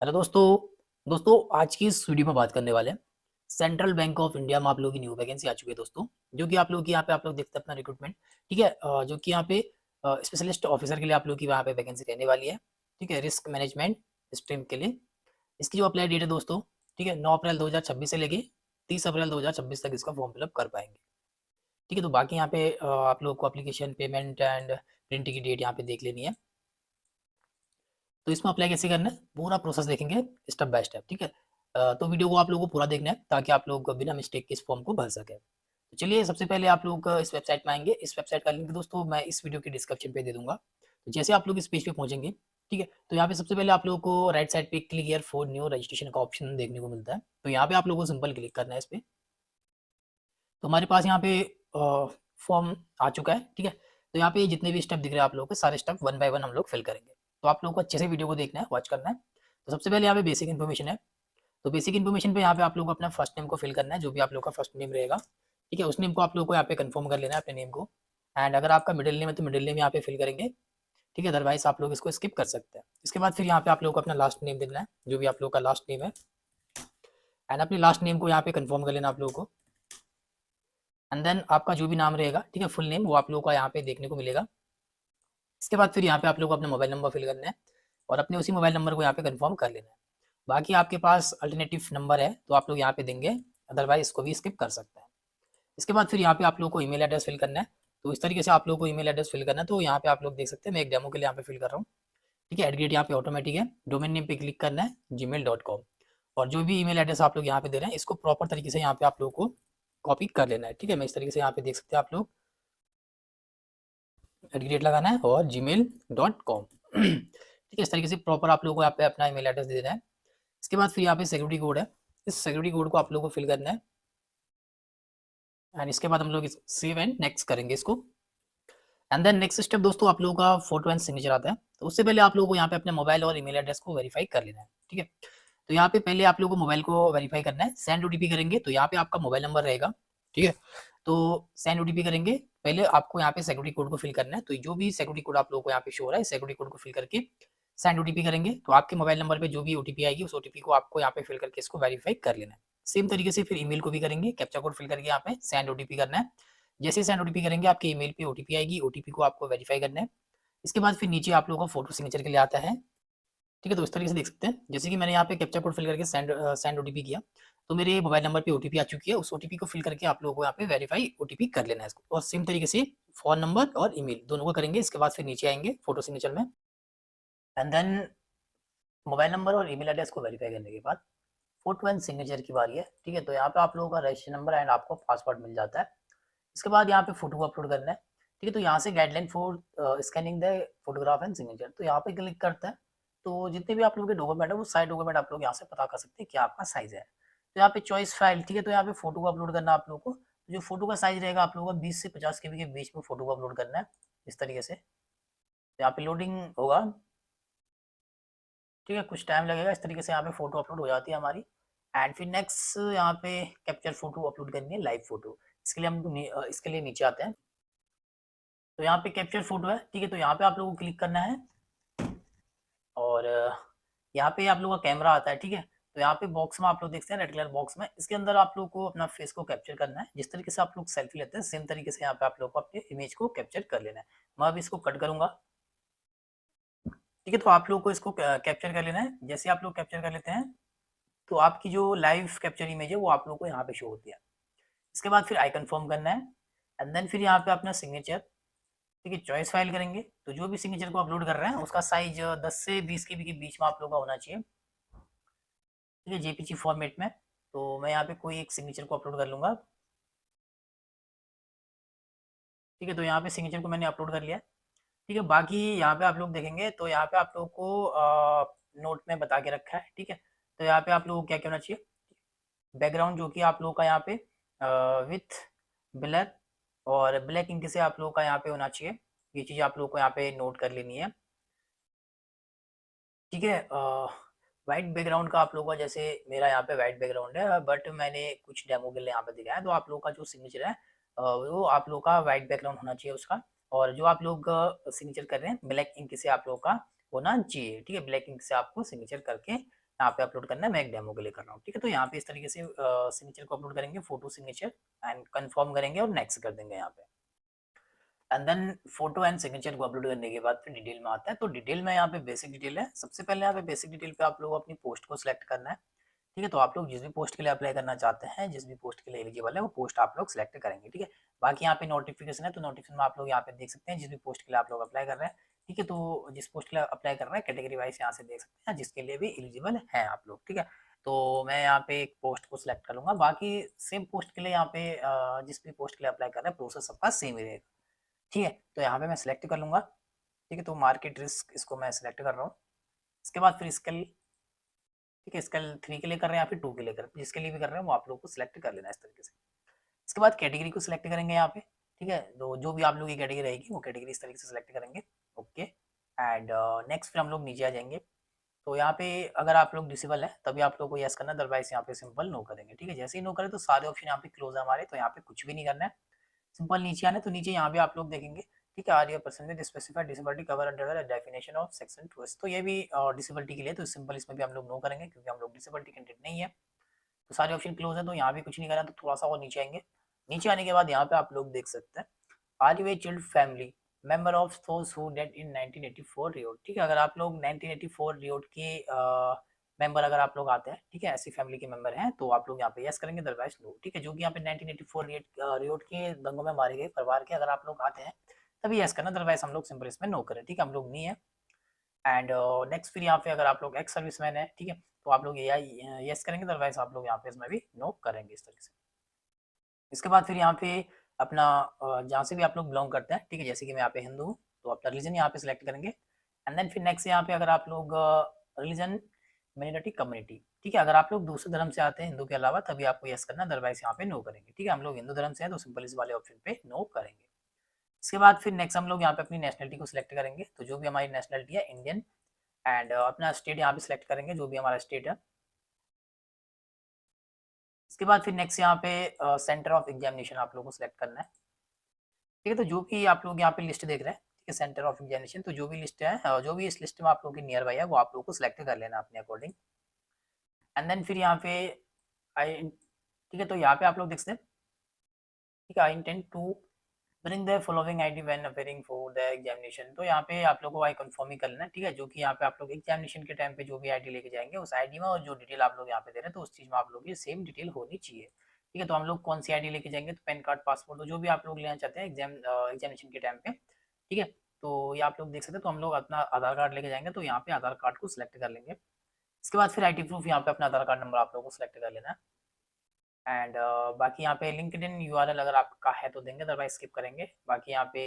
Hello दोस्तों। आज की इस वीडियो में बात करने वाले हैं सेंट्रल बैंक ऑफ इंडिया में आप लोगों की न्यू वैकेंसी आ चुकी है दोस्तों, जो कि आप लोग की यहाँ पे आप लोग देखते हैं अपना रिक्रूटमेंट। ठीक है, जो कि यहाँ पे स्पेशलिस्ट ऑफिसर के लिए आप लोग की वहाँ पे वैकेंसी रहने वाली है। ठीक है, रिस्क मैनेजमेंट स्ट्रीम के लिए इसकी जो अप्लाई डेट है दोस्तों, ठीक है, 9 अप्रैल 2026 से लेके 30 अप्रैल 2026 तक इसका फॉर्म फिलअप कर पाएंगे। ठीक है, तो बाकी यहाँ पे आप लोग को अप्लीकेशन पेमेंट एंड प्रिंट की डेट यहाँ पे देख लेनी है। तो इसमें अप्लाई कैसे करना है पूरा प्रोसेस देखेंगे स्टेप बाय स्टेप। ठीक है, तो वीडियो को आप लोगों को पूरा देखना है ताकि आप लोग बिना मिस्टेक के इस फॉर्म को भर सके। तो चलिए सबसे पहले आप लोग इस वेबसाइट में आएंगे। इस वेबसाइट का लिंक दोस्तों मैं इस वीडियो के डिस्क्रिप्शन पे दे दूंगा। तो जैसे आप लोग इस पेज पे पहुंचेंगे, ठीक है, तो यहाँ पे सबसे पहले आप लोगों को राइट साइड पे click here for new registration का ऑप्शन देखने को मिलता है। तो यहाँ पे आप लोगों को सिंपल क्लिक करना है इस पे। तो हमारे पास यहाँ पे फॉर्म आ चुका है। ठीक है, तो यहाँ पे जितने भी स्टेप दिख रहे हैं आप लोगों को सारे स्टेप वन बाय वन हम लोग फिल करेंगे। तो आप लोगों को अच्छे से वीडियो को देखना है, वॉच करना है। तो सबसे पहले यहाँ पे बेसिक इन्फॉर्मेशन है। तो बेसिक इन्फॉर्मेशन पे यहाँ पे आप लोग को अपना फर्स्ट नेम को फिल करना है, जो भी आप लोग का फर्स्ट नेम रहेगा। ठीक है, उस नेम को आप लोग को यहाँ पे कंफर्म कर लेना है अपने नेम को। एंड अगर आपका मिडिल नेम है तो मिडिल नेम यहाँ पे फिल करेंगे। ठीक है, अदरवाइज आप लोग इसको स्किप कर सकते हैं। इसके बाद फिर यहाँ पे आप लोग को अपना लास्ट नेम देना है, जो भी आप लोग का लास्ट नेम है। एंड अपने लास्ट नेम को यहाँ पे कंफर्म कर लेना आप लोगों को। एंड देन आपका जो भी नाम रहेगा, ठीक है, फुल नेम, वो आप लोगों का यहाँ पे देखने को मिलेगा। इसके बाद फिर यहाँ पे आप लोग को अपना मोबाइल नंबर फिल करना है और अपने उसी मोबाइल नंबर को यहाँ पे कंफर्म कर लेना है। बाकी आपके पास अल्टरनेटिव नंबर है तो आप लोग यहाँ पे देंगे, अदरवाइज इसको भी स्किप कर सकते हैं। इसके बाद फिर यहाँ पे आप लोग को ईमेल एड्रेस फिल करना है। तो इस तरीके से आप लोग को ईमेल एड्रेस फिल करना है। तो यहाँ पे आप लोग देख सकते हैं, मैं एक डेमो के लिए यहाँ पे फिल कर रहा हूँ। ठीक है, एडग्रेड यहाँ पे ऑटोमेटिक है। डोमेन नेम पे क्लिक करना है gmail.com। और जो भी ईमेल एड्रेस आप लोग यहाँ पे दे रहे हैं इसको प्रॉपर तरीके से यहाँ पे आप लोग को कॉपी कर लेना है। ठीक है, मैं इस तरीके से यहाँ पे देख सकते हैं आप लोग एट लगाना है और gmail.com। ठीक है, इस तरीके से प्रॉपर आप लोगों को यहाँ पे अपना ईमेल एड्रेस दे देना है। इसके बाद फिर यहाँ पे सिक्योरिटी कोड है, इस सिक्योरिटी कोड को आप लोगों को फिल करना है। एंड इसके बाद हम लोग सेव एंड नेक्स्ट करेंगे इसको। एंड देन नेक्स्ट स्टेप दोस्तों आप लोगों का फोटो एंड सिग्नेचर आता है। तो उससे पहले आप लोगों को यहाँ पे अपने मोबाइल और ईमेल एड्रेस को वेरीफाई कर लेना है। ठीक है, तो यहाँ पे पहले आप लोगों को मोबाइल को वेरीफाई करना है। सेंड ओटीपी करेंगे तो यहाँ पे आपका मोबाइल नंबर रहेगा। ठीक है, तो सेंड ओटीपी करेंगे, पहले आपको यहाँ पे सिक्योरिटी कोड को फिल करना है। तो जो भी सिक्योरिटी कोड आप लोगों को यहाँ पे शो हो रहा है, सिक्योरिटी कोड को फिल करके सेंड ओटीपी करेंगे। तो आपके मोबाइल नंबर पे जो भी ओटीपी आएगी उस ओटीपी को आपको यहाँ पे फिल करके इसको वेरीफाई कर लेना है। सेम तरीके से फिर ईमेल को भी करेंगे, कैप्चा कोड फिल करके यहाँ पे सेंड ओटीपी करना है। जैसे सेंड ओटीपी करेंगे आपके ईमेल पे ओटीपी आएगी, ओटीपी को आपको वेरीफाई करना है। इसके बाद फिर नीचे आप लोगों को फोटो सिग्नेचर के लिए आता है। ठीक है, तो इस तरीके से देख सकते हैं, जैसे कि मैंने यहाँ पे कैप्चा कोड फिल करके सेंड ओटीपी किया, तो मेरे मोबाइल नंबर पे ओटीपी आ चुकी है। उस ओटीपी को फिल करके आप लोगों को यहाँ पे वेरीफाई ओटीपी कर लेना है इसको। और सेम तरीके से फोन नंबर और ईमेल दोनों को करेंगे। इसके बाद फिर नीचे आएंगे फोटो सिग्नेचर में। एंड देन मोबाइल नंबर और ईमेल एड्रेस को वेरीफाई करने के बाद फोटो एंड सिग्नेचर की बारी है। ठीक है, तो यहाँ पे आप लोगों का रजिस्ट्रेशन नंबर एंड आपको पासवर्ड मिल जाता है। इसके बाद यहाँ पे फोटो को अपलोड करना है। ठीक है, तो यहाँ से guideline for scanning the photograph and signature, तो यहाँ पे क्लिक करते हैं। तो जितने भी आप लोगों के डॉक्यूमेंट है वो सारे डॉक्यूमेंट आप लोग यहाँ से पता कर सकते हैं क्या आपका साइज है। तो यहाँ पे चॉइस फाइल, ठीक है, तो यहाँ पे फोटो को अपलोड करना है आप लोग को। तो जो फोटो का साइज रहेगा आप लोगों का 20 से 50 केबी के बीच में फोटो को अपलोड करना है इस तरीके से। तो यहाँ पे लोडिंग होगा, ठीक है, कुछ टाइम लगेगा। इस तरीके से यहाँ पे फोटो अपलोड हो जाती है हमारी। एंड फिर नेक्स्ट यहाँ पे कैप्चर फोटो अपलोड करनी है, लाइव फोटो। इसके लिए हम इसके लिए नीचे आते हैं। तो यहाँ पे कैप्चर फोटो है। ठीक है, तो यहाँ पे आप लोगों को क्लिक करना है और यहाँ पे आप लोगों का कैमरा आता है। ठीक है, तो यहाँ पे बॉक्स में आप लोग देखते हैं रेड कलर बॉक्स में, इसके अंदर आप लोग को अपना फेस को कैप्चर करना है। जिस तरीके से आप लोग सेल्फी लेते हैं सेम तरीके से यहाँ पे आप लोग को अपने इमेज को कैप्चर कर लेना है। मैं अभी इसको कट करूंगा। ठीक है, तो आप लोग को इसको कैप्चर कर लेना है। जैसे आप लोग कैप्चर कर लेते हैं तो आपकी जो लाइव कैप्चर इमेज है वो आप लोग को यहाँ पे शो होती है। इसके बाद फिर आई कन्फर्म करना है। एंड देन फिर यहाँ पे अपना सिग्नेचर, ठीक है, चॉइस फाइल करेंगे। तो जो भी सिग्नेचर को अपलोड कर रहे हैं उसका साइज 10 से 20 केबी के बीच में आप लोग का होना चाहिए। ठीक है, जेपीजी फॉर्मेट में। तो मैं यहाँ पे कोई एक सिग्नेचर को अपलोड कर लूंगा। ठीक है, तो यहाँ पे सिग्नेचर को मैंने अपलोड कर लिया। ठीक है, बाकी यहाँ पे आप लोग देखेंगे तो यहाँ पे आप लोग को नोट में बता के रखा है। ठीक है, तो यहाँ पे आप लोग को क्या क्या होना चाहिए, बैकग्राउंड जो कि आप लोगों का यहाँ पे विथ ब्लैक और ब्लैक इंक से आप लोगों का यहाँ पे होना चाहिए। ये चीज़ आप लोगों को यहाँ पे नोट कर लेनी है। ठीक है, वाइट बैकग्राउंड का आप लोगों का, जैसे मेरा यहाँ पे वाइट बैकग्राउंड है बट मैंने कुछ डेमो के लिए यहाँ पे दिखाया है। तो आप लोगों का जो सिग्नेचर है वो आप लोगों का वाइट बैकग्राउंड होना चाहिए उसका। और जो आप लोग सिग्नेचर कर रहे हैं ब्लैक इंक से आप लोगों का होना चाहिए। ठीक है, ब्लैक इंक से आपको सिग्नेचर करके यहाँ पे अपलोड करना है, मैं एक डेमो के लिए कर रहा हूँ, ठीक है। तो यहाँ पे इस तरीके से सिग्नेचर को अपलोड करेंगे, फोटो सिग्नेचर एंड कंफर्म करेंगे और नेक्स्ट कर देंगे यहाँ पे। And then photo and signature को अपलोड करने के बाद फिर डिटेल में आता है। तो डिटेल में यहाँ पे बेसिक डिटेल है। सबसे पहले यहाँ पे बेसिक डिटेल पे आप लोग अपनी पोस्ट को सिलेक्ट करना है, ठीक है। तो आप लोग जिस भी पोस्ट के लिए अप्लाई करना चाहते हैं, जिस भी पोस्ट के लिए एलिजिबल है, वो पोस्ट आप लोग सिलेक्ट करेंगे, ठीक है। बाकी यहाँ पे नोटिफिकेशन है, तो नोटिफिकेशन में आप लोग यहाँ पे देख सकते हैं जिस भी पोस्ट के लिए आप लोग अप्लाई कर रहे हैं, ठीक है। तो जिस पोस्ट के लिए अप्लाई कर रहे हैं कैटेगरी वाइज यहाँ से देख सकते हैं जिसके लिए भी एलिजिबल है आप लोग, ठीक है। तो मैं यहाँ पे एक पोस्ट को सिलेक्ट कर लूंगा। बाकी सेम पोस्ट के लिए यहाँ पे जिस भी पोस्ट के लिए अप्लाई कर रहे हैं प्रोसेस सबका सेम ही रहेगा, ठीक है। तो यहाँ पे मैं सिलेक्ट कर लूंगा, ठीक है। तो मार्केट रिस्क इसको मैं सिलेक्ट कर रहा हूँ। इसके बाद फिर स्केल, ठीक है, स्केल 3 के लिए कर रहे हैं या फिर 2 के लिए कर रहे हैं, जिसके लिए भी कर रहे हैं वो आप लोग को सिलेक्ट कर लेना है इस तरीके से। इसके बाद कैटेगरी को सिलेक्ट करेंगे यहाँ पे, ठीक है। तो जो भी आप लोग की कैटेगरी रहेगी वो कैटेगरी इस तरीके से सिलेक्ट करेंगे, ओके। एंड नेक्स्ट फिर हम लोग नीचे आ जाएंगे। तो यहाँ पे अगर आप लोग डिसेबल है तभी आप लोग को यस करना, अदरवाइज यहाँ पे सिंपल नो करेंगे, ठीक है। जैसे ही नो करें तो सारे ऑप्शन यहाँ पे क्लोज है हमारे, तो यहाँ पे कुछ भी नहीं करना है, सिंपल नीचे आना है। तो नीचे यहाँ पे आप लोग देखेंगे, ठीक है, are your person with specified disability cover under the definition of section 2। तो ये भी डिसेबिलिटी के लिए, तो सिंपल इसमें भी हम लोग नो करेंगे क्योंकि हम लोग डिसेबिलिटी कैंडिडेट नहीं है। तो सारे ऑप्शन क्लोज है, तो यहाँ भी कुछ नहीं करना। तो थोड़ा सा और नीचे आएंगे। नीचे आने के बाद यहाँ पे आप लोग देख सकते हैं, are you a child family member of those who dead in 1984 riot, ठीक है। अगर आप लोग 1984 रियोट के मेंबर अगर आप लोग आते हैं, ठीक है, ऐसी फैमिली के मेंबर हैं, तो आप लोग यहाँ पे यस करेंगे, अदरवाइज नो, ठीक है। जो कि यहाँ पे 1984 रियोट के दंगों में मारे गए परिवार के अगर आप लोग आते हैं तभी यस करना, अदरवाइज हम लोग सिंपल इसमें नो करें, ठीक है। हम लोग नहीं है। एंड नेक्स्ट फिर यहाँ पे अगर आप लोग एक्स सर्विसमैन है, ठीक है, तो आप लोग यस करेंगे, अदरवाइज आप लोग यहाँ पे इसमें भी नो करेंगे इस तरीके से। इसके बाद फिर यहाँ पे अपना जहाँ से भी आप लोग बिलोंग करते हैं, ठीक है, जैसे कि मैं यहाँ पे हिंदू हूँ तो अपना रिलीजन यहाँ पे सिलेक्ट करेंगे। एंड देन फिर नेक्स्ट यहाँ पे अगर आप लोग रिलीजन मिनोरिटी कम्युनिटी, ठीक है, अगर आप लोग दूसरे धर्म से आते हैं हिंदू के अलावा तभी आपको यस करना, अदरवाइज यहाँ पे नो करेंगे, ठीक है। हम लोग हिंदू धर्म से हैं तो सिंपल इस वाले ऑप्शन पे नो करेंगे। इसके बाद फिर नेक्स्ट हम लोग यहाँ पे अपनी नेशनलिटी को सिलेक्ट करेंगे। तो जो भी हमारी नेशनलिटी है इंडियन, एंड अपना स्टेट यहाँ पे सिलेक्ट करेंगे जो भी हमारा स्टेट है। इसके बाद फिर नेक्स्ट यहाँ पे सेंटर ऑफ एग्जामिनेशन आप लोगों को सिलेक्ट करना है, ठीक है। तो जो भी आप लोग यहाँ पे लिस्ट देख रहे हैं, ठीक है, सेंटर ऑफ एग्जामिनेशन, तो जो भी लिस्ट है जो भी इस लिस्ट में आप लोगों की नियर बाई है वो आप लोगों को सिलेक्ट कर लेना अपने अकॉर्डिंग। एंड देन फिर यहाँ पे आई, ठीक है, तो यहाँ पे आप लोग देख सकते हैं, ठीक है, I intend to bring the following ID when appearing for the examination. तो यहाँ पे आप लोगों को आई कंफर्म ही कर लेना, ठीक है। जो कि यहाँ पे आप लोग एग्जामिनेशन के टाइम पे जो भी आईडी लेके जाएंगे उस आईडी में और जो डिटेल आप लोग यहाँ पे दे रहे हैं तो उस चीज में आप लोग की सेम डिटेल होनी चाहिए, ठीक है। तो हम लोग कौन सी आईडी लेके जाएंगे, तो पैन कार्ड, पासपोर्ट, तो जो भी आप लोग लेना चाहते हैं एग्जामिनेशन के टाइम पे, ठीक है। तो ये आप लोग देख सकते हैं। तो हम लोग अपना आधार कार्ड लेके जाएंगे, तो यहाँ पे आधार कार्ड को सिलेक्ट कर लेंगे। इसके बाद फिर आईटी प्रूफ, यहाँ पे अपना आधार कार्ड नंबर आप लोगों को सिलेक्ट कर लेना है। एंड बाकी यहाँ पे लिंक्डइन यूआरएल अगर आपका है तो देंगे, अदरवाइज स्किप करेंगे। बाकी यहाँ पे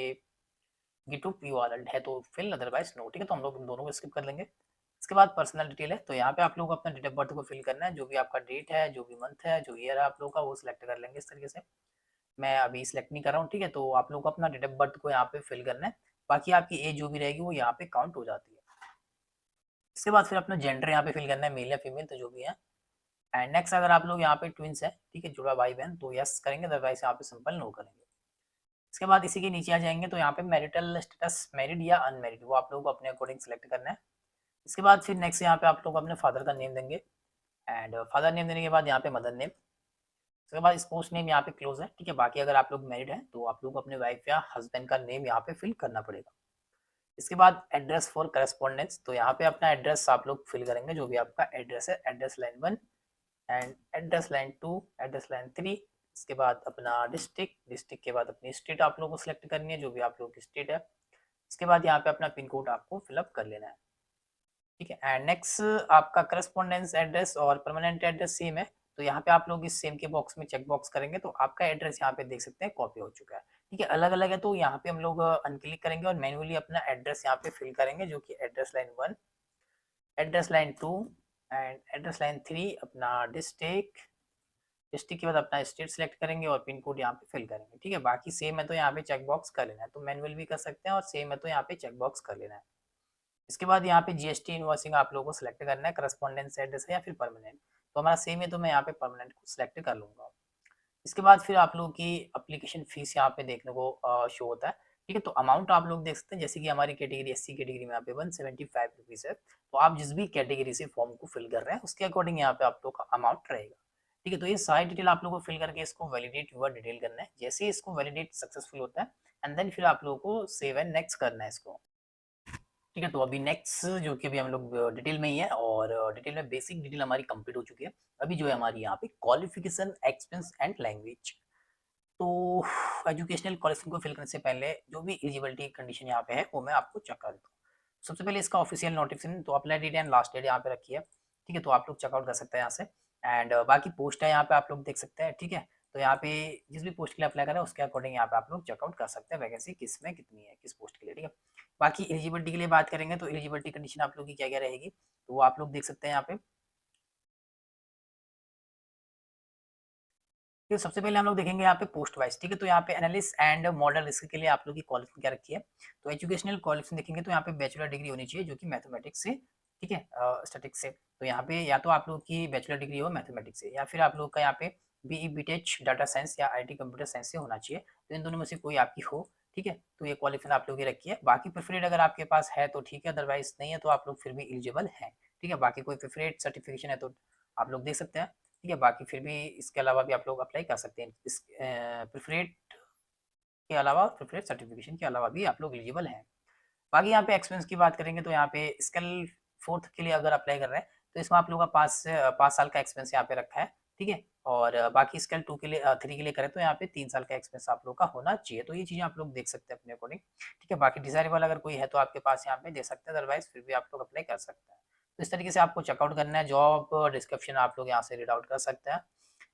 गिटहब यूआरएल है तो फिल, अदरवाइज नो, ठीक है। तो हम लोग दोनों को स्किप कर लेंगे। इसके बाद पर्सनल डिटेल है, तो यहाँ पे आप लोग अपना डेट ऑफ बर्थ को फिल करना है, जो भी आपका डेट है, जो भी मंथ है, जो ईयर है आप लोग का वो सिलेक्ट कर लेंगे इस तरीके से। मैं अभी सिलेक्ट नहीं कर रहा हूँ, ठीक है। तो आप लोग को अपना डेट ऑफ बर्थ को यहाँ पे फिल करना है। बाकी आपकी एज जो भी रहेगी वो यहाँ पे काउंट हो जाती है। इसके बाद फिर अपना जेंडर यहाँ पे फिल करना है, मेल या फीमेल, तो जो भी है। एंड नेक्स्ट अगर आप लोग यहाँ पे ट्विंस है, ठीक है, जुड़ा भाई बहन, तो यस करेंगे, अदरवाइज यहाँ पे सिंपल नो करेंगे। इसके बाद इसी के नीचे आ जाएंगे, तो यहाँ पे मैरिटल स्टेटस मैरिड या अनमैरिड वो आप लोगों को अपने अकॉर्डिंग सेलेक्ट करना है। इसके बाद फिर नेक्स्ट यहाँ पे आप लोग अपने फादर का नेम देंगे। एंड फादर नेम देने के बाद यहाँ पे मदर नेम। उसके बाद स्पोर्ट्स नेम यहाँ पे क्लोज है, ठीक है। बाकी अगर आप लोग मैरिड हैं तो आप लोग को अपने वाइफ या हस्बैंड का नेम यहाँ पे फिल करना पड़ेगा। इसके बाद एड्रेस फॉर करस्पॉन्डेंस, तो यहाँ पे अपना एड्रेस आप लोग फिल करेंगे, जो भी आपका एड्रेस है, address line 1 and address line 2, address line 3। इसके बाद अपना डिस्ट्रिक्ट, डिस्ट्रिक्ट के बाद अपनी स्टेट आप लोगों को सिलेक्ट करनी है, जो भी आप लोगों की स्टेट है। इसके बाद यहाँ पे अपना पिन कोड आपको फिलअप कर लेना है, ठीक है। एंड नेक्स्ट आपका करस्पॉन्डेंस एड्रेस और परमानेंट एड्रेस सेम है, तो यहाँ पे आप लोग इस सेम के बॉक्स में चेक बॉक्स करेंगे, तो आपका एड्रेस यहाँ पे देख सकते हैं कॉपी हो चुका है, ठीक है। अलग अलग है तो यहाँ पे हम लोग अनक्लिक करेंगे और मैन्युअली अपना एड्रेस यहाँ पे फिल करेंगे, जो कि address line 1, address line 2 and address line 3, अपना डिस्ट्रिक्ट, डिस्ट्रिक्ट के बाद अपना स्टेट सेलेक्ट करेंगे और पिन कोड यहाँ पे फिल करेंगे, ठीक है। बाकी सेम है तो यहाँ पे चेक बॉक्स कर लेना है, तो मैनुअल भी कर सकते हैं और सेम है तो यहाँ पे चेक बॉक्स कर लेना है। इसके बाद यहाँ पे जीएसटी इनवॉइसिंग आप लोगों को सिलेक्ट करना है, करस्पॉन्डेंस एड्रेस है या फिर परमानेंट, तो हमारा सेम है तो मैं यहाँ पे परमानेंट को सिलेक्ट कर लूंगा। इसके बाद फिर आप लोगों की एप्लीकेशन फीस यहाँ पे देखने को शो होता है, ठीक है, तो अमाउंट आप लोग देख सकते हैं, जैसे कि हमारी कैटेगरी एससी कैटेगरी में यहाँ पे 175 रुपीज है। तो आप जिस भी कैटेगरी से फॉर्म को फिल कर रहे हैं उसके अकॉर्डिंग यहाँ पे आप लोग का अमाउंट रहेगा। ठीक है, तो ये सारी डिटेल आप लोगों को फिल करके इसको वैलिडेट यूर डिटेल करना है। जैसे ही इसको वैलिडेट सक्सेसफुल होता है एंड देन फिर आप लोगों को सेव एंड नेक्स्ट करना है इसको। ठीक है, तो अभी नेक्स्ट जो कि अभी हम लोग डिटेल में ही है, और डिटेल में बेसिक डिटेल हमारी कंप्लीट हो चुकी है। अभी जो है हमारी यहाँ पे क्वालिफिकेशन, एक्सपीरियंस एंड लैंग्वेज। तो एजुकेशनल क्वालिफिकेशन को फिल करने से पहले जो भी एलिजिबिलिटी कंडीशन यहाँ पे है वो मैं आपको चेक कर देता हूँ। सबसे पहले इसका ऑफिशियल नोटिफिकेशन, तो apply date and last date यहाँ पे रखी है। ठीक है, तो आप लोग चेकआउट कर सकते हैं यहाँ से। एंड बाकी पोस्ट है यहाँ पे आप लोग देख सकते हैं। ठीक है, तो यहाँ पे जिस भी पोस्ट के लिए अप्लाई करें उसके अकॉर्डिंग यहाँ पे आप लोग चेकआउट कर सकते हैं वैकेंसी किस में कितनी है, किस पोस्ट के लिए। ठीक है, बाकी एलिजिबिलिटी के लिए बात करेंगे तो एलिजिबिलिटी कंडीशन आप लोग की क्या क्या रहेगी, तो वो आप लोग देख सकते हैं यहाँ पे। तो सबसे पहले हम लोग देखेंगे यहाँ पे पोस्ट वाइज। ठीक है, तो यहाँ पे एनालिस्ट एंड मॉडल रिस्क के लिए आप लोग की क्वालिफिकेशन क्या रखी है। तो एजुकेशनल क्वालिफिकेशन देखेंगे तो यहाँ पे बैचलर डिग्री होनी चाहिए जो कि मैथमेटिक्स से, ठीक है, स्टैटिक्स से। तो यहाँ पे या तो आप लोग की बैचलर डिग्री हो मैथमेटिक्स से, या फिर आप लोग का यहाँ पे बीई बीटेच डाटा साइंस या आईटी कंप्यूटर साइंस से होना चाहिए। तो इन दोनों में से कोई आपकी हो। ठीक है, तो ये क्वालिफिकेशन आप लोग की रखी है। बाकी प्रेफरेड अगर आपके पास है तो ठीक है, अदरवाइज नहीं है तो आप लोग फिर भी एलिजिबल हैं। ठीक है, बाकी कोई प्रेफरेड सर्टिफिकेशन है तो आप लोग देख सकते हैं। ठीक है, बाकी फिर भी इसके अलावा भी आप लोग अप्लाई कर सकते हैं। इस प्रेफरेड के अलावा, प्रेफरेड सर्टिफिकेशन के अलावा भी आप लोग एलिजिबल हैं। बाकी यहाँ पे एक्सपीरियंस की बात करेंगे तो यहाँ पे स्किल फोर्थ के लिए अगर अप्लाई कर रहे हैं तो इसमें आप लोगों का 5 साल का एक्सपीरियंस यहाँ पे रखा है। ठीक है, और बाकी स्किल 2 के लिए 3 के लिए करें तो यहाँ पे 3 साल का एक्सपीरियंस आप लोग का होना चाहिए। तो ये चीज़ें आप लोग देख सकते हैं अपने अकॉर्डिंग। ठीक है, बाकी डिजायरेबल अगर कोई है तो आपके पास यहाँ पे दे सकते हैं, अदरवाइज फिर भी आप लोग अप्लाई कर सकते हैं। तो इस तरीके से आपको चेकआउट करना है। जॉब डिस्क्रिप्शन आप लोग यहाँ से रीड आउट कर सकते हैं।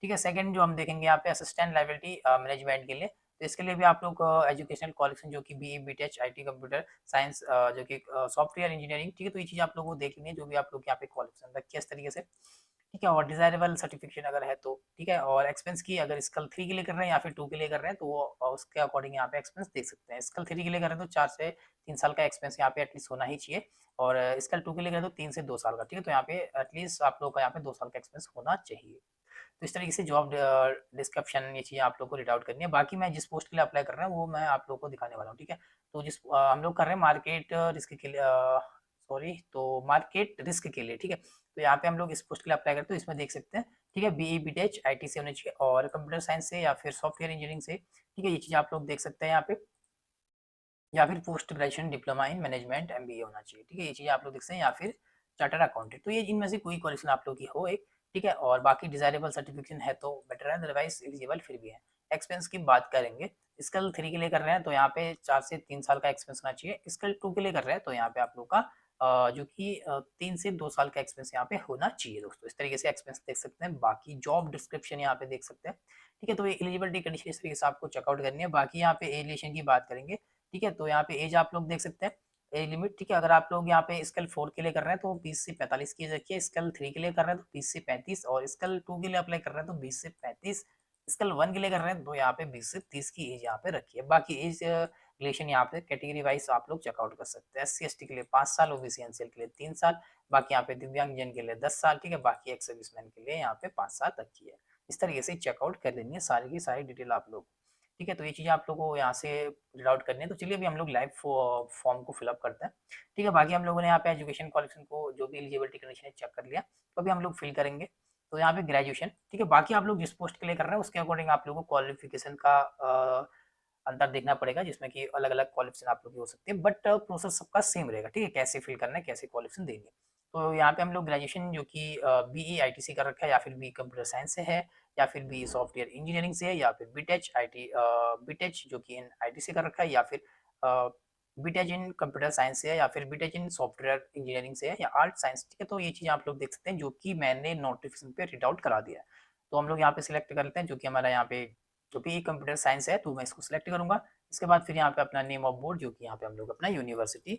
ठीक है, सेकंड जो हम देखेंगे यहाँ पे असिस्टेंट लाइबिलिटी मैनेजमेंट के लिए, तो इसके लिए भी आप लोग एजुकेशनल क्वालिफिकेशन जो कि बीई बीटेच आईटी कंप्यूटर साइंस जो कि सॉफ्टवेयर इंजीनियरिंग। ठीक है, तो ये चीज़ आप लोगों को देख लेनी है जो भी आप लोग यहाँ पे क्वालिफिकेशन रखी है इस तरीके से। ठीक है, और डिजायरेबल सर्टिफिकेशन अगर है तो ठीक है, और एक्सपेंस की अगर स्कल 3 के लिए कर रहे हैं या फिर 2 के लिए कर रहे हैं तो वो उसके अकॉर्डिंग यहाँ पे एक्सपेंस देख सकते हैं। स्कल 3 के लिए कर रहे हैं तो 4 से 3 साल का एक्सपेंस यहाँ पे एटलीस्ट होना ही चाहिए, और स्कल 2 के लिए कर रहे हैं तो 3 से 2 साल का। ठीक है, तो यहाँ पे एटलीस्ट आप लोग का यहाँ पे 2 साल का एक्सपेंस होना चाहिए। तो इस तरीके से जॉब डिस्क्रिप्शन ये चीज़ें आप लोग को रीड आउट करनी है। बाकी मैं जिस पोस्ट के लिए अप्लाई कर रहा हूँ वो मैं आप लोग को दिखाने वाला हूँ। ठीक है, तो जिस हम लोग कर रहे हैं मार्केट रिस्क के लिए, सॉरी, तो मार्केट रिस्क के लिए। ठीक है, तो यहाँ पे हम लोग इस पोस्ट के लिए अप्लाई करते हैं, तो इसमें देख सकते हैं। ठीक है, बीई बीटेच आईटी से होने चाहिए और कंप्यूटर साइंस से या फिर सॉफ्टवेयर इंजीनियरिंग से। ठीक है, ये चीज़ आप लोग देख सकते हैं यहाँ पे, या फिर post graduation diploma in management MBA होना चाहिए। ठीक है, ये चीज़ आप लोग देख सकते हैं, या फिर चार्टर्ड अकाउंटेंट। तो ये इनमें से कोई क्वालिफिकेशन आप लोग की हो एक। ठीक है, और बाकी डिजायरेबल सर्टिफिकेशन है तो बेटर है, अदरवाइज एलिजिबल फिर भी है। एक्सपेंस की बात करेंगे, स्किल 3 के लिए कर रहे हैं तो यहाँ पे 4 से 3 साल का एक्सपेंस होना चाहिए। स्किल 2 के लिए कर रहे हैं तो यहाँ पे आप लोग का जो कि 3 से 2 साल का एक्सपेंस यहाँ पे होना चाहिए दोस्तों। इस तरीके से एक्सपेंस देख सकते हैं। बाकी जॉब डिस्क्रिप्शन यहाँ पे देख सकते हैं। ठीक है, तो ये एलिजिबिलिटी कंडीशन इस तरीके से आपको चेकआउट करनी है। बाकी यहाँ पे एलिएशन की बात करेंगे। ठीक है, तो यहाँ पे एज आप लोग देख सकते हैं, एज लिमिट। ठीक है, अगर आप लोग यहाँ पे स्केल 4 के लिए कर रहे हैं तो 20 से 45 की एज रखिए। स्केल 3 के लिए कर रहे हैं तो 30 से 35, और स्केल 2 के लिए अप्लाई कर रहे हैं तो 20 से 35। स्केल 1 के लिए कर रहे हैं तो यहाँ पे 20 से 30 की एज यहाँ पे रखिए। बाकी एज रिलेशन यहाँ पे कैटेगरी वाइज आप लोग चेकआउट कर सकते हैं। एससी एसटी के लिए 5 साल, ओबीसी एनसीएल के लिए 3 साल, बाकी यहाँ पे दिव्यांग जन के लिए 10 साल। ठीक है, बाकी एक्स सर्विसमैन के लिए यहाँ पे 5 साल तक की है। इस तरीके से चेकआउट कर लेनी है सारी की सारी डिटेल आप लोग। ठीक है, तो ये चीज़ें आप लोगों को यहाँ से रीड आउट करनी है। तो चलिए अभी हम लोग लाइव फॉर्म को फिलअप करते हैं। ठीक है, बाकी हम लोगों ने यहाँ पे एजुकेशन क्वालिफिकेशन को जो भी एलिजिबिलिटी कंडीशन है चेक कर लिया, तो अभी हम लोग फिल करेंगे। तो यहाँ पे ग्रेजुएशन। ठीक है, बाकी आप लोग जिस पोस्ट के लिए कर रहे हैं उसके अकॉर्डिंग आप लोगों को क्वालिफिकेशन का अंतर देखना पड़ेगा, जिसमें कि अलग अलग क्वालिफिकेशन आप लोग की हो सकती है, बट प्रोसेस सबका सेम रहेगा। ठीक है, कैसे फिल करना है, कैसे क्वालिफिकेशन देनी है। तो यहाँ पे हम लोग ग्रेजुएशन जो कि बीई आईटीसी कर रखा है, या फिर बी कंप्यूटर साइंस से है, या फिर बी सॉफ्टवेयर इंजीनियरिंग से है, या फिर बीटेच आईटी बीटेच जो कि इन आईटी से कर रखा है, या फिर बीटेच इन कंप्यूटर साइंस से है, या फिर बीटेच इन सॉफ्टवेयर इंजीनियरिंग से है, या आर्ट साइंस। ठीक है, तो ये चीज़ आप लोग देख सकते हैं जो कि मैंने नोटिफिकेशन पे रीड आउट करा दिया है। तो हम लोग यहाँ पे सिलेक्ट कर लेते हैं जो कि हमारा यहाँ पे जो भी कंप्यूटर साइंस है, तो मैं इसको सिलेक्ट करूंगा। इसके बाद फिर यहाँ पे अपना नेम ऑफ बोर्ड जो कि यहाँ पे हम लोग अपना यूनिवर्सिटी।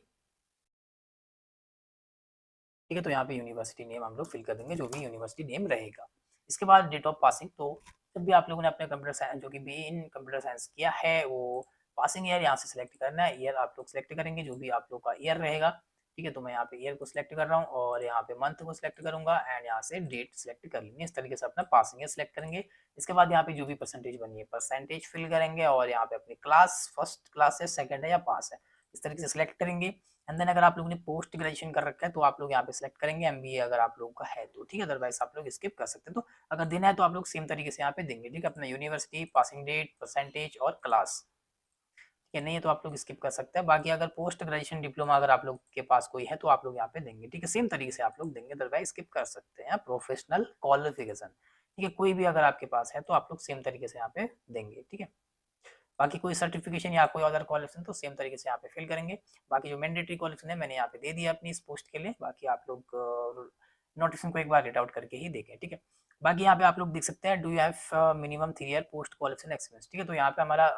ठीक है, तो यहाँ पे यूनिवर्सिटी नेम हम लोग फिल कर देंगे जो भी यूनिवर्सिटी नेम रहेगा। इसके बाद डेट ऑफ पासिंग, तो जब भी आप लोगों ने अपने कंप्यूटर साइंस जो कि बी इन कंप्यूटर साइंस किया है वो पासिंग ईयर यहाँ से सिलेक्ट करना है। ईयर आप लोग सिलेक्ट करेंगे जो भी आप लोग का ईयर रहेगा। ठीक है, तो मैं यहाँ पे ईयर को सिलेक्ट कर रहा हूँ और यहाँ पे मंथ को सिलेक्ट करूंगा एंड यहाँ से डेट सिलेक्ट कर लेंगे। इस तरीके से अपना पासिंग ईयर सिलेक्ट करेंगे। इसके बाद यहाँ पे जो भी परसेंटेज बनी है परसेंटेज फिल करेंगे और यहाँ पे अपनी क्लास फर्स्ट क्लास है, सेकंड है या पास है, इस तरीके से सिलेक्ट करेंगे। एंड देन अगर आप लोगों ने पोस्ट ग्रेजुएशन कर रखा है तो आप लोग यहाँ पे सिलेक्ट करेंगे एमबीए अगर आप लोगों का है तो, ठीक है, अदरवाइज आप लोग स्किप कर सकते हैं। तो अगर देना है तो आप लोग सेम तरीके से यहाँ पे देंगे, ठीक है, अपना यूनिवर्सिटी, पासिंग डेट, परसेंटेज और क्लास। ठीक है, नहीं है तो आप लोग स्किप कर सकते हैं। बाकी अगर पोस्ट ग्रेजुएशन डिप्लोमा अगर आप लोग के पास कोई है तो आप लोग यहाँ पे देंगे, ठीक है, सेम तरीके से आप लोग देंगे, अदरवाइज स्किप कर सकते हैं। प्रोफेशनल क्वालिफिकेशन, ठीक है, कोई भी अगर आपके पास है तो आप लोग सेम तरीके से यहाँ पे देंगे, ठीक है। बाकी कोई सर्टिफिकेशन या कोई अदर क्वालिफिकेशन तो सेम तरीके से यहाँ पे फिल करेंगे। बाकी जो मैंडेटरी क्वालिफिकेशन है मैंने यहाँ पे दे दिया अपनी इस पोस्ट के लिए। बाकी आप लोग नोटिफिकेशन को एक बार रीड आउट करके ही देखें, ठीक है। बाकी यहाँ पे आप लोग देख सकते हैं do you have minimum 3 year post qualification experience, ठीक है, तो यहाँ पे हमारा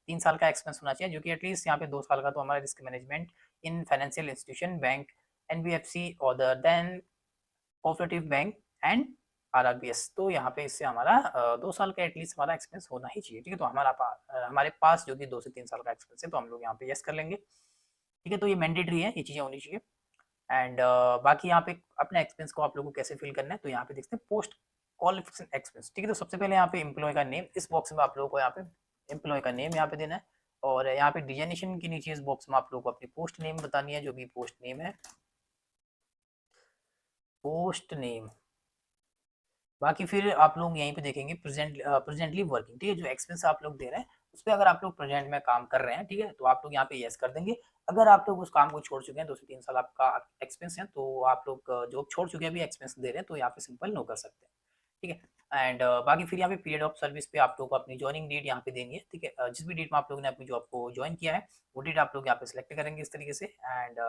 3 साल का एक्सपीरियंस होना चाहिए, जो कि एटलीस्ट यहाँ पे 2 साल का तो हमारा risk management in financial institution, bank, NBFC other than cooperative bank and RRBs, तो यहाँ पे इससे हमारा 2 साल का एटलीस्ट हमारा एक्सपीरियंस होना ही चाहिए, ठीक है। तो हमारे पास जो कि 2 से 3 साल का एक्सपीरियंस है तो हम लोग यहाँ पे यस कर लेंगे, ठीक है। तो ये मैंडेटरी है, ये चीज़ें होनी चाहिए। एंड बाकी यहाँ पे अपने एक्सपीरियंस को आप लोगों को कैसे फिल करना है तो यहाँ पे देखते हैं पोस्ट क्वालिफिकेशन एक्सपीरियंस, ठीक है। तो सबसे पहले यहाँ पे एम्प्लॉय का नेम, इस बॉक्स में आप लोगों को यहाँ पे एम्प्लॉय का नेम यहाँ पे देना है और यहाँ पे डिजाइनेशन के नीचे इस बॉक्स में आप लोगों को अपनी पोस्ट नेम बतानी है, जो भी पोस्ट नेम है, पोस्ट नेम। बाकी फिर आप लोग यहीं पे देखेंगे प्रेजेंटली वर्किंग, ठीक है, जो एक्सपेंस आप लोग दे रहे हैं उस पर अगर आप लोग प्रेजेंट में काम कर रहे हैं, ठीक है, तो आप लोग यहाँ पे यस कर देंगे। अगर आप लोग उस काम को छोड़ चुके हैं, 2 से 3 साल आपका एक्सपेंस है, तो आप लोग जॉब छोड़ चुके हैं अभी एक्सपेंस दे रहे हैं तो यहाँ पे सिंपल नो कर सकते हैं, ठीक है। एंड बाकी फिर यहाँ पे पीरियड ऑफ सर्विस पे आप लोग को अपनी ज्वाइनिंग डेट यहाँ पे देंगे, ठीक है। जिस भी डेट में आप लोगों ने अपनी जॉब को ज्वाइन किया है वो डेट आप लोग यहाँ पे सिलेक्ट करेंगे इस तरीके से एंड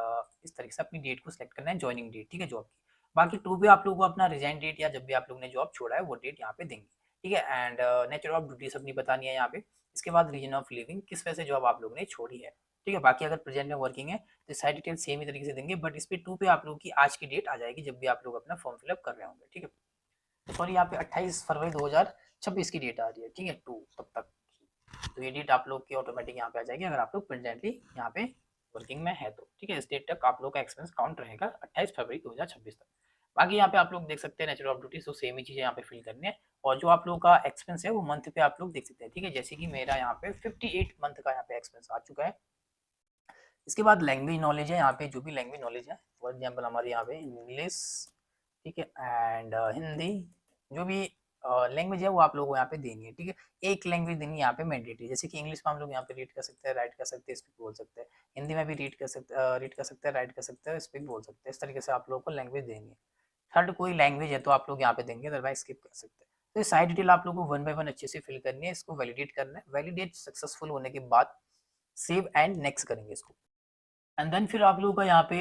इस तरीके से अपनी डेट को सिलेक्ट करना है, ज्वाइनिंग डेट, ठीक है, जॉब की। बाकी टू भी आप लोगों को अपना रिजाइन डेट या जब भी आप लोग ने जॉब छोड़ा है वो डेट यहाँ पे देंगे, ठीक है। एंड नेचर ऑफ ड्यूटीज अपनी बतानी है यहाँ पे। इसके बाद रीजन ऑफ लिविंग, किस वजह से जॉब आप लोग ने छोड़ी है, ठीक है। बाकी अगर प्रेजेंट में वर्किंग है तो सारी डिटेल सेम ही तरीके से देंगे, बट इस पे टू पे आप लोगों की आज की डेट आ जाएगी जब भी आप लोग अपना फॉर्म फिलअप कर रहे होंगे, ठीक है। तो सॉरी यहाँ पे 28 फरवरी 2026 की डेट आ रही है, ठीक है, टू तब तक। तो ये डेट आप लोग की ऑटोमेटिक यहाँ पे आ जाएगी अगर आप लोग प्रेजेंटली यहाँ पे वर्किंग में है तो, ठीक है। इस डेट तक आप लोग का एक्सपेंस काउंट रहेगा 28 फरवरी 2026 तक। बाकी यहाँ पे आप लोग देख सकते हैं नेचर ऑफ ड्यूटी, तो सेम ही चीज़ें यहाँ पे फिल करनी है और जो आप लोगों का एक्सपेंस है वो मंथ पे आप लोग देख सकते हैं, ठीक है। जैसे कि मेरा यहाँ पे 58 मंथ का यहाँ पे एक्सपेंस आ चुका है। इसके बाद लैंग्वेज नॉलेज है, यहाँ पे जो भी लैंग्वेज नॉलेज है, फॉर एग्जाम्पल हमारे यहाँ पे इंग्लिश, ठीक है, एंड हिंदी, जो भी लैंग्वेज है वो आप लोगों को यहाँ पे देनी है, ठीक है। एक लैंग्वेज देनी है यहाँ पे मैंडेटरी, जैसे कि इंग्लिश में हम लोग यहाँ पे रीड कर सकते हैं, राइट कर सकते हैं, स्पीक बोल सकते हैं। हिंदी में भी रीड कर सकते हैं, राइट कर सकते हैं, स्पीक बोल सकते हैं। इस तरीके से आप लोगों को लैंग्वेज देनी है। थर्ड कोई लैंग्वेज है तो आप लोग यहाँ पे देंगे, अदरवाइज स्किप कर सकते हैं। तो ये सारी डिटेल आप लोगों को वन बाय वन अच्छे से फिल करनी है, इसको वैलिडेट करना है। वैलिडेट सक्सेसफुल होने के बाद सेव एंड नेक्स्ट करेंगे इसको। एंड देन फिर आप लोगों का यहाँ पे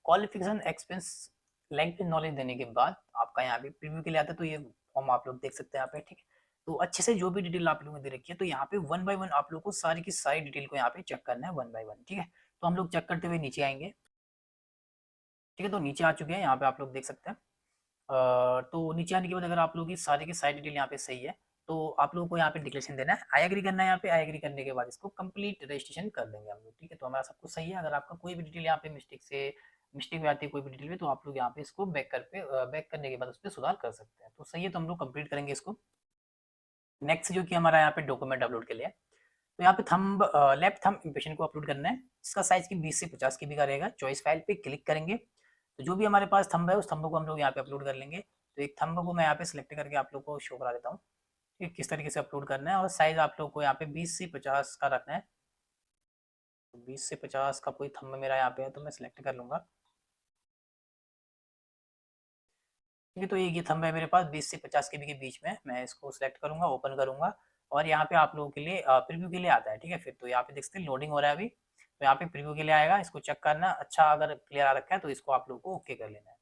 क्वालिफिकेशन एक्सपेंस लैंग्वेज नॉलेज देने के बाद आपका यहाँ पे प्रीव्यू के लिए आता है, तो ये फॉर्म आप लोग देख सकते हैं यहाँ पे, ठीक है। तो अच्छे से जो भी डिटेल आप लोगों ने दे रखी है तो यहाँ पे वन बाय वन आप लोग को सारी की सारी डिटेल को यहाँ पे चेक करना है वन बाय वन, ठीक है। तो हम लोग चेक करते हुए नीचे आएंगे, ठीक है। तो नीचे आ चुके हैं, यहाँ पे आप लोग देख सकते हैं। तो नीचे आने के बाद अगर आप लोगों की सारी डिटेल यहाँ पे सही है तो आप लोगों को यहाँ पे डिक्लेरेशन देना है, आई एग्री करना है। यहाँ पे आई एग्री करने के बाद इसको कंप्लीट रजिस्ट्रेशन कर देंगे हम लोग, ठीक है। तो हमारा सब कुछ सही है। अगर आपका कोई भी डिटेल यहाँ पे मिस्टेक में आती है कोई भी डिटेल में, तो आप लोग यहाँ पे इसको बैक करने के बाद उस पर सुधार कर सकते हैं। तो सही है, तो हम लोग कंप्लीट करेंगे इसको। नेक्स्ट जो कि हमारा यहाँ पे डॉक्यूमेंट अपलोड के लिए है, तो यहाँ पे थंब लेफ्ट थंब इम्प्रेशन को अपलोड करना है। इसका साइज की 20 से 50 KB का रहेगा। चॉइस फाइल पे क्लिक करेंगे तो जो भी हमारे पास थंब है उस थंब को हम लोग यहाँ पे अपलोड कर लेंगे। तो एक थंब को मैं यहाँ पे सिलेक्ट करके आप लोग को शो करा देता हूँ कि किस तरीके से अपलोड करना है, और साइज आप लोग को यहाँ पे 20 से 50 का रखना है। तो 20 से 50 का कोई थंब मेरा यहाँ पे है तो मैं सिलेक्ट कर लूंगा, ठीक है। तो ये थंब है मेरे पास 20 से 50 KB के बीच में। मैं इसको सिलेक्ट करूंगा, ओपन करूंगा और यहाँ पे आप लोगों के लिए प्रीव्यू के लिए आता है, ठीक है। फिर तो यहाँ पे देख सकते हैं लोडिंग हो रहा है अभी, तो यहाँ पे प्रीव्यू के लिए आएगा, इसको चेक करना। अच्छा अगर क्लियर आ रखा है तो इसको आप लोग को ओके कर लेना है,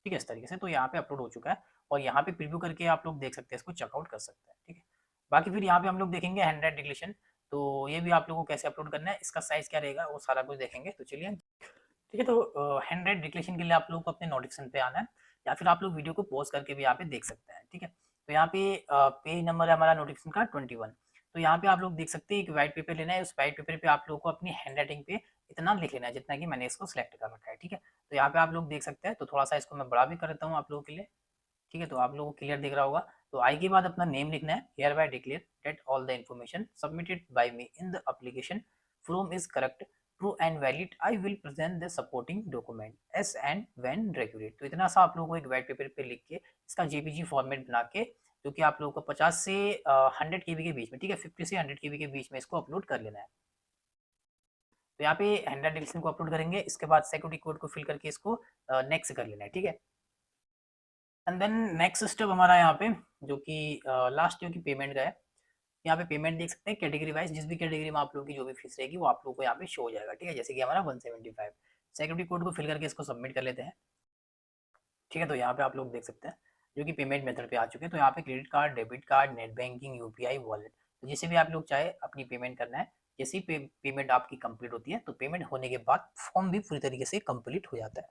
ठीक है, इस तरीके से। तो यहाँ पे अपलोड हो चुका है और यहाँ पे प्रीव्यू करके आप लोग देख सकते हैं, इसको चेकआउट कर सकते हैं, ठीक है। बाकी फिर यहाँ पे हम लोग देखेंगे हैंड डिक्लेरेशन, तो ये भी आप लोगों को कैसे अपलोड करना है, इसका साइज क्या रहेगा वो सारा कुछ देखेंगे। तो चलिए, ठीक है। तो हैंड डिक्लेरेशन के लिए आप लोगों को अपने नोटिफिकेशन पे आना है या फिर आप लोग वीडियो को पॉज करके भी यहाँ पे देख सकते हैं, ठीक है। तो यहाँ पे पेज नंबर है हमारा नोटिफिकेशन का 21। तो यहाँ पे आप लोग देख सकते हैं एक व्हाइट पेपर लेना है, उस व्हाइट पेपर पे आप लोगों को अपनी हैंड राइटिंग पे इतना लिख लेना है जितना कि मैंने इसको सिलेक्ट कर रखा है, ठीक है। तो यहाँ पे आप लोग देख सकते हैं, तो थोड़ा सा इसको मैं बड़ा भी कर देता हूँ आप लोगों के लिए, ठीक है। तो आप लोगों को क्लियर दिख रहा होगा। तो आई के बाद अपना नेम लिखना है, here bye declare that all the information submitted by me in the application from is correct, true and valid, I will present the supporting document S and when regulate. तो इतना सा आप लोगों को एक व्हाइट पेपर पे लिख के इसका जेपीजी फॉर्मेट बना के, जो कि आप लोगों को 50 से 100 केबी के बीच में, ठीक है, 50 से 100 केबी के बीच में इसको अपलोड कर लेना है। तो यहाँ पे हैंडल डिक्लेरेशन को अपलोड करेंगे, इसके बाद सिक्योरिटी कोड को फिल करके इसको नेक्स्ट कर लेना है, ठीक है। एंड देन नेक्स्ट स्टेप हमारा यहाँ पे जो कि लास्ट जो कि पेमेंट का है, यहाँ पे पेमेंट देख सकते हैं कैटेगरी वाइज, जिस भी कैटेगरी में आप लोगों की जो भी फीस रहेगी वो आप लोगों को यहाँ पे शो हो जाएगा, ठीक है। जैसे कि हमारा 175 सिक्योरिटी कोड को फिल करके इसको सबमिट कर लेते हैं, ठीक है। तो यहाँ पे आप लोग देख सकते हैं जो कि पेमेंट मेथड पे आ चुके हैं। तो यहाँ पे credit card, debit card, net banking, UPI, wallet, तो जिसे भी आप लोग चाहे अपनी पेमेंट करना है। जैसे ही पेमेंट आपकी कंप्लीट होती है तो पेमेंट होने के बाद फॉर्म भी पूरी तरीके से कंप्लीट हो जाता है।